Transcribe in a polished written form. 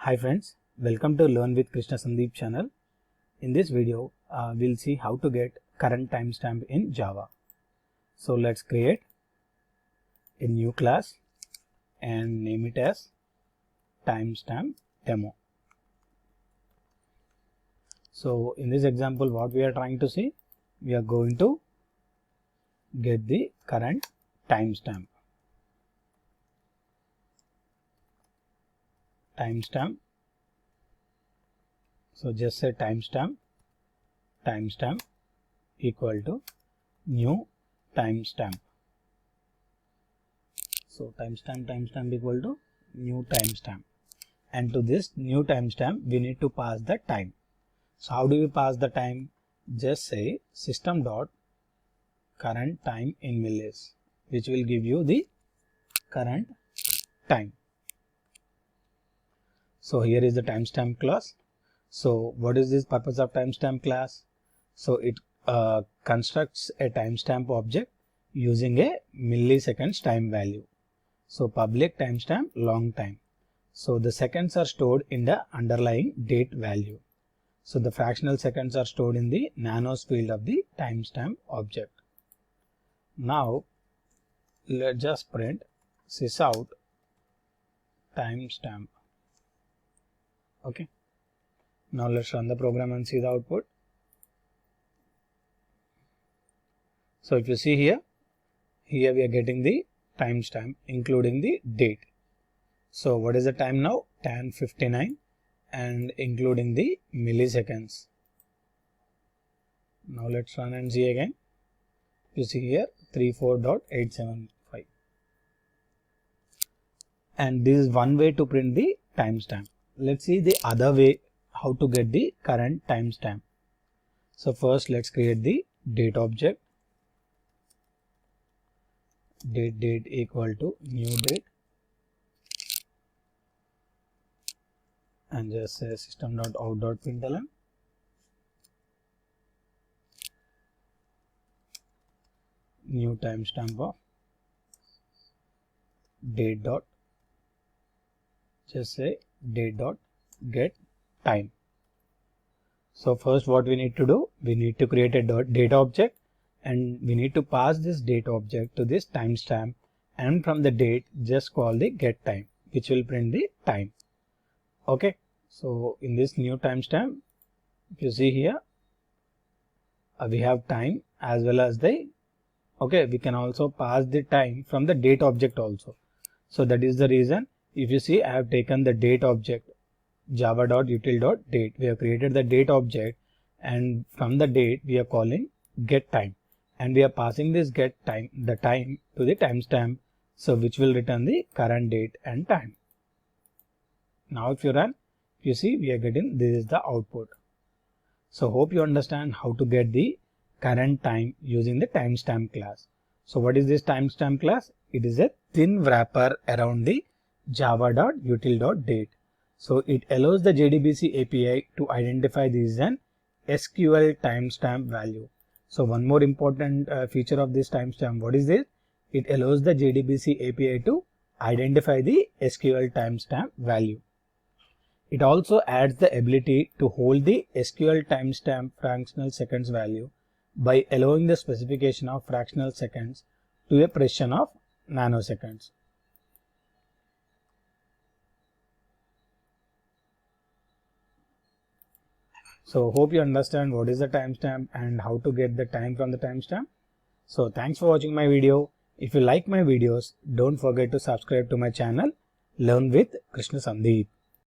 Hi friends, welcome to Learn with Krishna Sandeep channel. In this video, we'll see how to get current timestamp in Java. So let's create a new class and name it as timestamp demo. So in this example, what we are trying to see, we are going to get the current timestamp. So just say timestamp equal to new timestamp. So timestamp equal to new timestamp, and to this new timestamp we need to pass the time. So how do we pass the time? Just say system dot current time in millis, which will give you the current time. So here is the timestamp class. So what is this purpose of timestamp class? So it constructs a timestamp object using a milliseconds time value. So public timestamp long time. So the seconds are stored in the underlying date value. So the fractional seconds are stored in the nanos field of the timestamp object. Now let's just print sysout timestamp. Okay. Now let's run the program and see the output. So if you see here we are getting the timestamp including the date. So what is the time now? 10:59 and including the milliseconds. Now let's run and see again. You see here 34.875. And this is one way to print the timestamp. Let's see the other way how to get the current timestamp. So first let's create the date object. Date equal to new date, and just say system.out.println new timestamp of date dot, just say date dot get time. So first what we need to do, we need to create a data object and we need to pass this data object to this timestamp, and from the date just call the get time, which will print the time. Okay, so in this new timestamp, if you see here we have time as well as the, okay, we can also pass the time from the date object also. So that is the reason, if you see I have taken the date object java.util.date. We have created the date object, and from the date we are calling get time, and we are passing this get time, the time, to the timestamp, so which will return the current date and time. Now if you run, you see we are getting, this is the output. So hope you understand how to get the current time using the timestamp class. So what is this timestamp class? It is a thin wrapper around the java.util.date. So it allows the JDBC API to identify this as an SQL timestamp value. So one more important feature of this timestamp, what is this? It allows the JDBC API to identify the SQL timestamp value. It also adds the ability to hold the SQL timestamp fractional seconds value by allowing the specification of fractional seconds to a precision of nanoseconds. So hope you understand what is the timestamp and how to get the time from the timestamp. So thanks for watching my video. If you like my videos, don't forget to subscribe to my channel Learn with Krishna Sandeep.